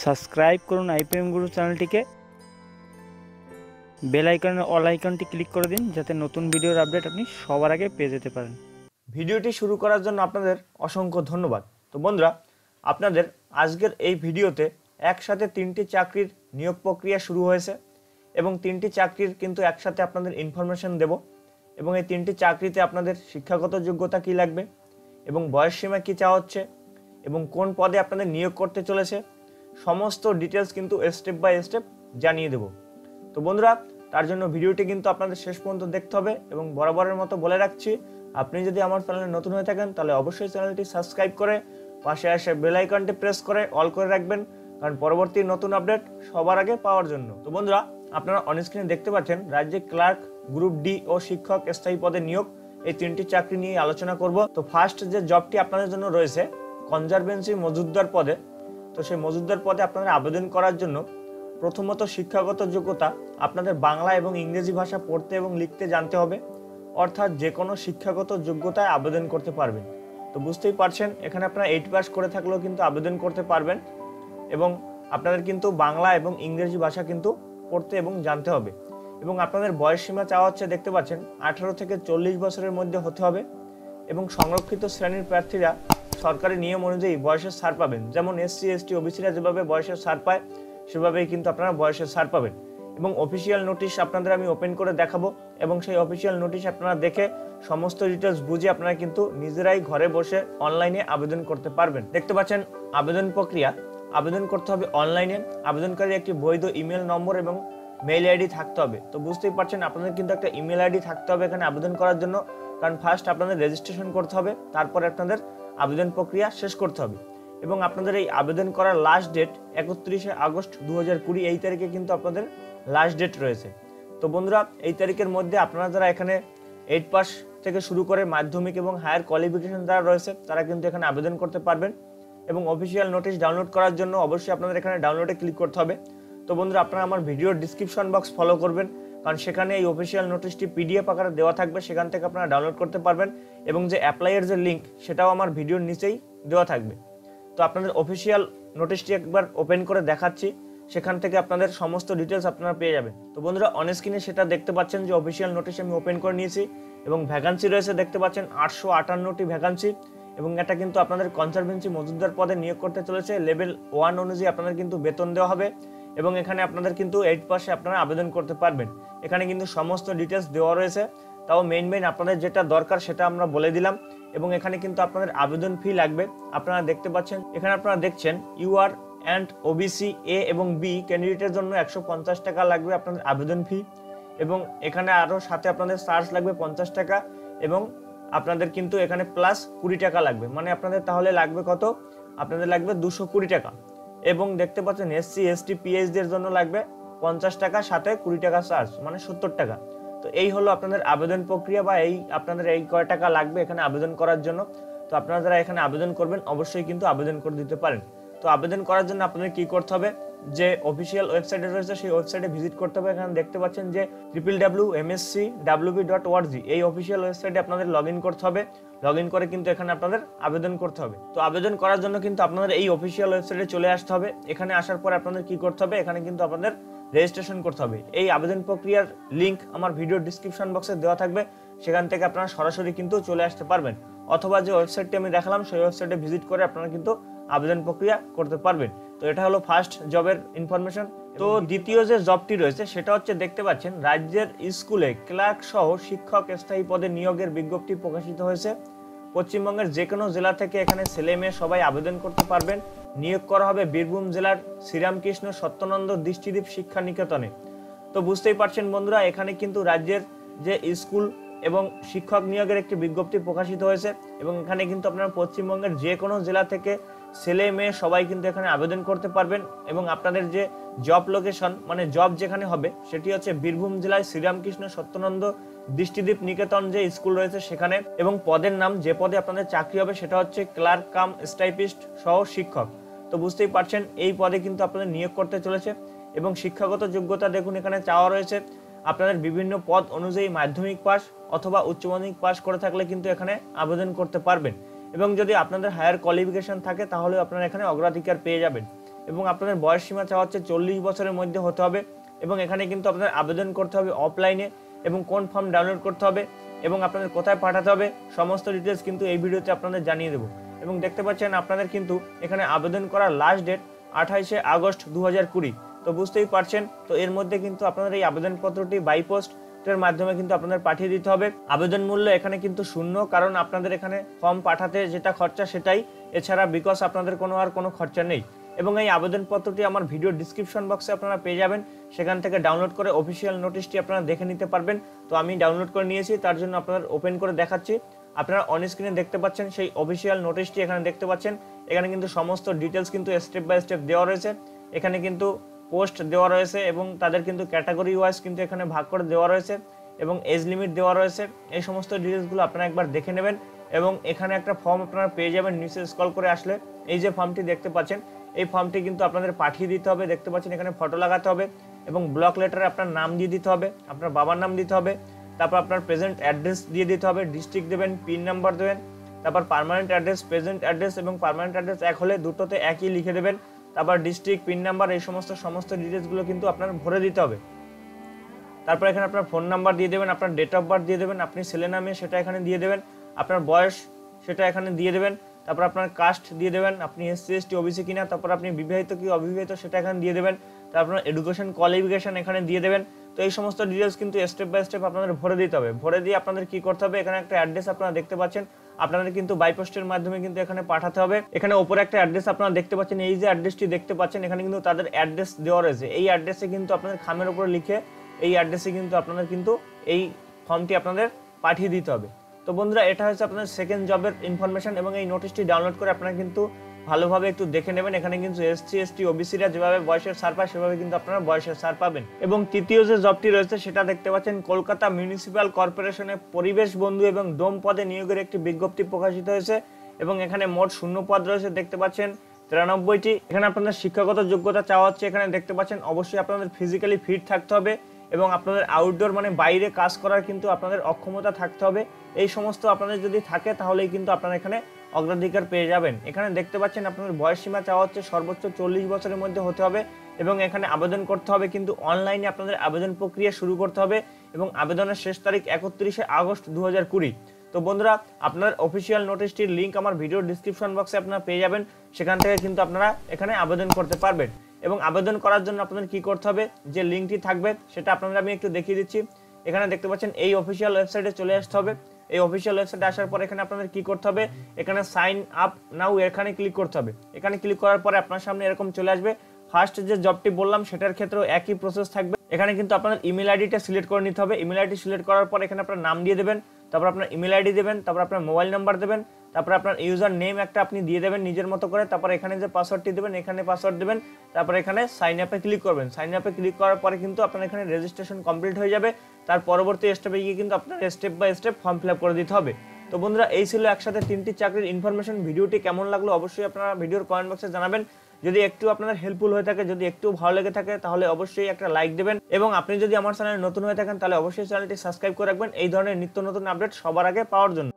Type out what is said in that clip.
Subscribe করুন IPM গুরু চ্যানেলটিকে, bell আইকনের অল আইকনটি ক্লিক করে দিন যাতে নতুন ভিডিওর আপডেট আপনি সবার আগে পেয়ে যেতে পারেন। ভিডিওটি শুরু করার জন্য আপনাদের অসংখ্য ধন্যবাদ। তো বন্ধুরা, আপনাদের আজকের এই ভিডিওতে একসাথে 3টি চাকরির নিয়োগ প্রক্রিয়া শুরু হয়েছে এবং 3টি চাকরির কিন্তু একসাথে আপনাদের ইনফরমেশন দেব এবং এই 3টি চাকরিতে আপনাদের শিক্ষাগত যোগ্যতা কী লাগবে এবং বয়সসীমা কী চাওয়া হচ্ছে এবং কোন পদে আপনাদের নিয়োগ করতে চলেছে সমস্ত ডিটেলস কিন্তু স্টেপ বাই স্টেপ জানিয়ে দেব। তো বন্ধুরা, তার জন্য ভিডিওটি কিন্তু আপনাদের শেষ পর্যন্ত দেখতে হবে এবং বরাবরের মতো বলে রাখছি, আপনি যদি আমার চ্যানেলে নতুন হয়ে থাকেন তাহলে অবশ্যই চ্যানেলটি সাবস্ক্রাইব করে পাশে আসে বেল আইকনটি প্রেস করে অল করে রাখবেন, কারণ পরবর্তী নতুন আপডেট সবার আগে পাওয়ার জন্য। তো বন্ধুরা, আপনারা অন স্ক্রিনে দেখতে পাচ্ছেন রাজ্যে ক্লার্ক, গ্রুপ ডি ও শিক্ষক স্থায়ী পদে নিয়োগ, এই 3টি চাকরি নিয়ে আলোচনা করব। তো ফার্স্ট যে জবটি আপনাদের জন্য রয়েছে কনজারভেন্সি মজুদদার পদে। তো সেই মজুদদার পদে আপনাদের আবেদন করার জন্য প্রথমত শিক্ষাগত যোগ্যতা আপনাদের বাংলা এবং ইংরেজি ভাষা পড়তে এবং লিখতে জানতে হবে, অর্থাৎ যে কোনো শিক্ষাগত যোগ্যতায় আবেদন করতে পারবেন। তো বুঝতেই পারছেন এখানে আপনারা 8 পাস করে থাকলেও কিন্তু আবেদন করতে পারবেন এবং আপনাদের কিন্তু বাংলা এবং ইংরেজি ভাষা কিন্তু পড়তে এবং জানতে হবে এবং আপনাদের বয়সসীমা চাওয়া হচ্ছে দেখতে পাচ্ছেন 18 থেকে 40 বছরের মধ্যে হতে হবে এবং সংরক্ষিত শ্রেণীর প্রার্থীরা সরকারি নিয়ম অনুযায়ী বয়সের ছাড় পাবেন, যেমন এসসি এসটি ওবিসিরা যেভাবে বয়সের ছাড় পায় সেভাবেই কিন্তু আপনারা বয়সের ছাড় পাবেন এবং অফিসিয়াল নোটিশ আপনাদের আমি ওপেন করে দেখাবো এবং সেই অফিসিয়াল নোটিশ আপনারা দেখে সমস্ত ডিটেলস বুঝে আপনারা কিন্তু নিজেরাই ঘরে বসে অনলাইনে আবেদন করতে পারবেন। দেখতে পাচ্ছেন আবেদন প্রক্রিয়া, আবেদন করতে হবে অনলাইনে, আবেদনকারীর একটি বৈধ ইমেল নম্বর এবং মেইল আইডি থাকতে হবে। তো বুঝতেই পারছেন আপনাদের কিন্তু একটা ইমেল আইডি থাকতে হবে এখানে আবেদন করার জন্য, কারণ ফার্স্ট আপনাদের রেজিস্ট্রেশন করতে হবে, তারপরে আপনাদের আবেদন প্রক্রিয়া শেষ করতে হবে এবং আপনাদের এই আবেদন করার লাস্ট ডেট 31শে আগস্ট 2020 এই তারিখে কিন্তু আপনাদের লাস্ট ডেট রয়েছে। তো বন্ধুরা, এই তারিখের মধ্যে আপনারা যারা এখানে 8 পাস থেকে শুরু করে মাধ্যমিক এবং হায়ার কোয়ালিফিকেশন যারা রয়েছে তারা কিন্তু এখানে আবেদন করতে পারবেন এবং অফিসিয়াল নোটিশ ডাউনলোড করার জন্য অবশ্যই আপনাদের এখানে ডাউনলোডে ক্লিক করতে হবে। তো বন্ধুরা, আপনারা আমার ভিডিওর ডিসক্রিপশন বক্স ফলো করবেন, কারণ সেখানে এই অফিসিয়াল নোটিশটি পিডিএফ আকারে দেওয়া থাকবে, সেখান থেকে আপনারা ডাউনলোড করতে পারবেন এবং যে অ্যাপ্লাইয়ের যে লিঙ্ক সেটাও আমার ভিডিওর নিচেই দেওয়া থাকবে। তো আপনাদের অফিসিয়াল নোটিশটি একবার ওপেন করে দেখাচ্ছি, সেখান থেকে আপনাদের সমস্ত ডিটেলস আপনারা পেয়ে যাবেন। তো বন্ধুরা, অন স্ক্রিনে সেটা দেখতে পাচ্ছেন যে অফিসিয়াল নোটিশ আমি ওপেন করে নিয়েছি এবং ভ্যাকান্সি রয়েছে দেখতে পাচ্ছেন 858টি ভ্যাকান্সি এবং এটা কিন্তু আপনাদের কনজারভেন্সি মজুদদার পদে নিয়োগ করতে চলেছে। লেভেল 1 অনুযায়ী আপনাদের কিন্তু বেতন দেওয়া হবে এবং এখানে আপনাদের কিন্তু 8 পাসে আপনারা আবেদন করতে পারবেন। এখানে কিন্তু সমস্ত ডিটেলস দেওয়া রয়েছে, তাও মেইন আপনাদের যেটা দরকার সেটা আমরা বলে দিলাম এবং এখানে কিন্তু আপনাদের আবেদন ফি লাগবে। আপনারা দেখতে পাচ্ছেন এখানে আপনারা দেখছেন ইউআর অ্যান্ড ওবিসি এ এবং বি ক্যান্ডিডেটের জন্য 150 টাকা লাগবে আপনাদের আবেদন ফি এবং এখানে আরও সাথে আপনাদের চার্জ লাগবে 50 টাকা এবং আপনাদের কিন্তু এখানে প্লাস 20 টাকা লাগবে, মানে আপনাদের তাহলে লাগবে কত, আপনাদের লাগবে 220 টাকা এবং দেখতে পাচ্ছেন এসসি এসটি পিএইচডির জন্য লাগবে 50 টাকা সাথে 20 টাকা চার্জ, মানে 70 টাকা। তো এই হলো আপনাদের আবেদন প্রক্রিয়া বা এই আপনাদের এই কয় টাকা লাগবে এখানে আবেদন করার জন্য। তো আপনারা যারা এখানে আবেদন করবেন অবশ্যই কিন্তু আবেদন করে দিতে পারেন। তো আবেদন করার জন্য আপনাদের কি করতে হবে, যে অফিসিয়াল ওয়েবসাইটে রয়েছে সেই ওয়েবসাইটে ভিজিট করতে হবে। এখানে দেখতে পাচ্ছেন যে www.mscwb.org এই অফিসিয়াল ওয়েবসাইটে আপনাদের লগ ইন করতে হবে। লগ ইন করে কিন্তু এখানে আপনাদের আবেদন করতে হবে। তো আবেদন করার জন্য কিন্তু আপনাদের এই অফিসিয়াল ওয়েবসাইটে চলে আসতে হবে। এখানে আসার পর আপনাদের কি করতে হবে, এখানে কিন্তু আপনাদের রেজিস্ট্রেশন করতে হবে। এই আবেদন প্রক্রিয়ার লিঙ্ক আমার ভিডিওর ডিসক্রিপশন বক্সে দেওয়া থাকবে, সেখান থেকে আপনারা সরাসরি কিন্তু চলে আসতে পারবেন, অথবা যে ওয়েবসাইটটি আমি দেখালাম সেই ওয়েবসাইটে ভিজিট করে আপনারা কিন্তু আবেদন প্রক্রিয়া করতে পারবেন। তো এটা হলো ফার্স্ট জবের ইনফরমেশন। তো দ্বিতীয় যে জবটি রয়েছে সেটা হচ্ছে দেখতে পাচ্ছেন রাজ্যের স্কুলে ক্লার্ক সহ শিক্ষক স্থায়ী পদে নিয়োগের বিজ্ঞপ্তি প্রকাশিত হয়েছে। পশ্চিমবঙ্গের যে কোনো জেলা থেকে এখানে ছেলে মেয়ে সবাই আবেদন করতে পারবেন। নিয়োগ করা হবে বীরভূম জেলার শ্রীরামকৃষ্ণ সত্যনন্দ দৃষ্টিদ্বীপ শিক্ষা নিকেতনে। তো বুঝতেই পারছেন বন্ধুরা, এখানে কিন্তু রাজ্যের যে স্কুল এবং শিক্ষক নিয়োগের একটি বিজ্ঞপ্তি প্রকাশিত হয়েছে এবং এখানে কিন্তু আপনারা পশ্চিমবঙ্গের যে কোনো জেলা থেকে ছেলে মেয়ে সবাই কিন্তু এখানে আবেদন করতে পারবেন এবং আপনাদের যে জব লোকেশন মানে জব যেখানে হবে সেটি হচ্ছে বীরভূম জেলায় শ্রীরামকৃষ্ণ সত্যনন্দ দৃষ্টিদ্বীপ নিকেতন যে স্কুল রয়েছে সেখানে, এবং পদের নাম যে পদে আপনাদের চাকরি হবে সেটা হচ্ছে ক্লার্ক কাম স্টাইপিস্ট সহ শিক্ষক। তো বুঝতেই পারছেন এই পদে কিন্তু আপনাদের নিয়োগ করতে চলেছে এবং শিক্ষাগত যোগ্যতা দেখুন এখানে চাওয়া রয়েছে আপনাদের বিভিন্ন পদ অনুযায়ী মাধ্যমিক পাস অথবা উচ্চ মাধ্যমিক পাস করে থাকলে কিন্তু এখানে আবেদন করতে পারবেন এবং যদি আপনাদের হায়ার কোয়ালিফিকেশন থাকে তাহলে আপনারা এখানে অগ্রাধিকার পেয়ে যাবেন। এবং আপনাদের বয়স সীমা চাওয়া হচ্ছে 40 বছরের মধ্যে হতে হবে এবং এখানে কিন্তু আপনাদের আবেদন করতে হবে অফলাইনে এবং কোন ফর্ম ডাউনলোড করতে হবে এবং আপনাদের কোথায় পাঠাতে হবে সমস্ত ডিটেলস কিন্তু এই ভিডিওতে আপনাদের জানিয়ে দেবো। এবং দেখতে পাচ্ছেন আপনাদের কিন্তু এখানে আবেদন করার লাস্ট ডেট 28শে আগস্ট 2020। তো বুঝতেই পারছেন, তো এর মধ্যে কিন্তু আপনাদের এই আবেদনপত্রটি বাই পোস্টের মাধ্যমে কিন্তু আপনাদের পাঠিয়ে দিতে হবে। আবেদন মূল্য এখানে কিন্তু শূন্য, কারণ আপনাদের এখানে ফর্ম পাঠাতে যেটা খরচা সেটাই, এছাড়া বিকজ আপনাদের কোনো খরচা নেই। এবং এই আবেদনপত্রটি আমার ভিডিও ডিসক্রিপশন বক্সে আপনারা পেয়ে যাবেন, সেখান থেকে ডাউনলোড করে অফিসিয়াল নোটিশটি আপনারা দেখে নিতে পারবেন। তো আমি ডাউনলোড করে নিয়েছি, তার জন্য আপনাদের ওপেন করে দেখাচ্ছি। আপনারা অন স্ক্রিনে দেখতে পাচ্ছেন সেই অফিসিয়াল নোটিশটি, এখানে দেখতে পাচ্ছেন। এখানে কিন্তু সমস্ত ডিটেলস কিন্তু স্টেপ বাই স্টেপ দেওয়া রয়েছে। এখানে কিন্তু পোস্ট দেওয়া রয়েছে এবং তাদের কিন্তু ক্যাটাগরি ওয়াইজ কিন্তু এখানে ভাগ করে দেওয়া রয়েছে এবং এজ লিমিট দেওয়া রয়েছে। এই সমস্ত ডিটেলসগুলো আপনারা একবার দেখে নেবেন। এবং এখানে একটা ফর্ম আপনারা পেয়ে যাবেন, নিচে স্ক্রল করে আসলে এই যে ফর্মটি দেখতে পাচ্ছেন, এই ফর্মটি কিন্তু আপনাদের পাঠিয়ে দিতে হবে। দেখতে পাচ্ছেন এখানে ফটো লাগাতে হবে এবং ব্লক লেটারে আপনার নাম দিয়ে দিতে হবে, আপনার বাবার নাম দিতে হবে, তারপর আপনার প্রেজেন্ট অ্যাড্রেস দিয়ে দিতে হবে, ডিস্ট্রিক্ট দেবেন, পিন নাম্বার দেবেন, তারপর পার্মানেন্ট অ্যাড্রেস, প্রেজেন্ট অ্যাড্রেস এবং পার্মানেন্ট অ্যাড্রেস এক হলে দুটোতে একই লিখে দেবেন। তারপর ডিস্ট্রিক্ট, পিন নাম্বার, এই সমস্ত ডিটেলসগুলো কিন্তু আপনার ভরে দিতে হবে। তারপর এখানে আপনার ফোন নাম্বার দিয়ে দেবেন, আপনার ডেট অফ বার্থ দিয়ে দেবেন, আপনি ছেলে নামে সেটা এখানে দিয়ে দেবেন, আপনার বয়স সেটা এখানে দিয়ে দেবেন, তারপর আপনার কাস্ট দিয়ে দেবেন, আপনি এসসি এসটি ওবিসি কিনা, তারপর আপনি বিবাহিত কি অবিবাহিত সেটা এখানে দিয়ে দেবেন, তারপর এডুকেশন কোয়ালিফিকেশন এখানে দিয়ে দেবেন। তো এই সমস্ত ডিটেলস কিন্তু স্টেপ বাই স্টেপ আপনাদের ভরে দিতে হবে। ভরে দিয়ে আপনাদের কি করতে হবে, এখানে একটা অ্যাড্রেস আপনারা দেখতে পাচ্ছেন, আপনাদের কিন্তু বাই পোস্টের মাধ্যমে কিন্তু এখানে পাঠাতে হবে। এখানে উপরে একটা অ্যাড্রেস আপনারা দেখতে পাচ্ছেন, এই যে অ্যাড্রেসটি দেখতে পাচ্ছেন এখানে কিন্তু তাদের অ্যাড্রেস দেওয়া রয়েছে। এই অ্যাড্রেসে কিন্তু আপনাদের খামের উপরে লিখে এই অ্যাড্রেসে কিন্তু আপনাদের কিন্তু এই ফর্মটি আপনাদের পাঠিয়ে দিতে হবে। তো বন্ধুরা, এটা হচ্ছে আপনাদের সেকেন্ড জবের ইনফরমেশন এবং এই নোটিশটি ডাউনলোড করে আপনারা কিন্তু ভালোভাবে একটু দেখে নেবেন। এখানে কিন্তু এসসি এসটি ওবিসিরা যেভাবে বয়সের ছাড় পায় সেভাবে কিন্তু আপনারা বয়সের ছাড় পাবেন। এবং তৃতীয় যে জবটি রয়েছে সেটা দেখতে পাচ্ছেন, কলকাতা মিউনিসিপ্যাল কর্পোরেশনে পরিবেশ বন্ধু এবং ডোম পদে নিয়োগের একটি বিজ্ঞপ্তি প্রকাশিত হয়েছে এবং এখানে মোট শূন্য পদ রয়েছে দেখতে পাচ্ছেন 93টি। এখানে আপনাদের শিক্ষাগত যোগ্যতা চাওয়া হচ্ছে, এখানে দেখতে পাচ্ছেন অবশ্যই আপনাদের ফিজিক্যালি ফিট থাকতে হবে এবং আপনাদের আউটডোর মানে বাইরে কাজ করার কিন্তু আপনাদের অক্ষমতা থাকতে হবে। এই সমস্ত আপনাদের যদি থাকে তাহলেই কিন্তু আপনারা এখানে অগ্রাধিকার পেয়ে যাবেন। এখানে দেখতে পাচ্ছেন আপনাদের বয়স সীমা চাওয়া হচ্ছে সর্বোচ্চ 40 বছরের মধ্যে হতে হবে এবং এখানে আবেদন করতে হবে কিন্তু অনলাইনে আপনাদের আবেদন প্রক্রিয়া শুরু করতে হবে এবং আবেদনের শেষ তারিখ 31শে আগস্ট 2020। তো বন্ধুরা, আপনার অফিসিয়াল নোটিশটির লিঙ্ক আমার ভিডিও ডিসক্রিপশন বক্সে আপনারা পেয়ে যাবেন, সেখান থেকে কিন্তু আপনারা এখানে আবেদন করতে পারবেন। এবং আবেদন করার জন্য আপনাদের কি করতে হবে, যে লিঙ্কটি থাকবে সেটা আপনাদের আমি একটু দেখিয়ে দিচ্ছি। এখানে দেখতে পাচ্ছেন এই অফিসিয়াল ওয়েবসাইটে চলে আসতে হবে। এই অফিসিয়াল ওয়েবসাইটে আসার পর এখানে আপনাদের কি করতে হবে, এখানে সাইন আপ নাও এখানে ক্লিক করতে হবে। এখানে ক্লিক করার পরে আপনার সামনে এরকম চলে আসবে। ফার্স্ট যে জবটি বললাম সেটার ক্ষেত্রেও একই প্রসেস থাকবে। এখানে কিন্তু আপনাদের ইমেল আইডিটা সিলেক্ট করে নিতে হবে। ইমেল আইডি সিলেক্ট করার পর এখানে আপনার নাম দিয়ে দেবেন, তারপর আপনার ইমেল আইডি দেবেন, তারপর আপনার মোবাইল নাম্বার দেবেন, তারপর আপনার ইউজার নেম একটা আপনি দিয়ে দেবেন নিজের মতো করে, তারপর এখানে যে পাসওয়ার্ডটি দেবেন এখানে পাসওয়ার্ড দেবেন, তারপর এখানে সাইন আপে ক্লিক করবেন। সাইন আপে ক্লিক করার পরে কিন্তু আপনার এখানে রেজিস্ট্রেশন কমপ্লিট হয়ে যাবে। তার পরবর্তী স্টেপে গিয়ে কিন্তু আপনার step by step form fill up করে দিতে হবে। তো বন্ধুরা, এই ছিল একসাথে 3টি চাকরির ইনফরমেশন। ভিডিওটি কেমন লাগলো অবশ্যই আপনারা ভিডিওর কমেন্ট বক্সে জানাবেন। যদি একটু আপনাদের হেল্পফুল হয়ে থাকে, যদি একটু ভালো লেগে থাকে তাহলে অবশ্যই একটা লাইক দেবেন এবং আপনি যদি আমার চ্যানেলে নতুন হয়ে থাকেন তাহলে অবশ্যই চ্যানেলটি সাবস্ক্রাইব করে রাখবেন এই ধরনের নিত্য নতুন আপডেট সবার আগে পাওয়ার জন্য।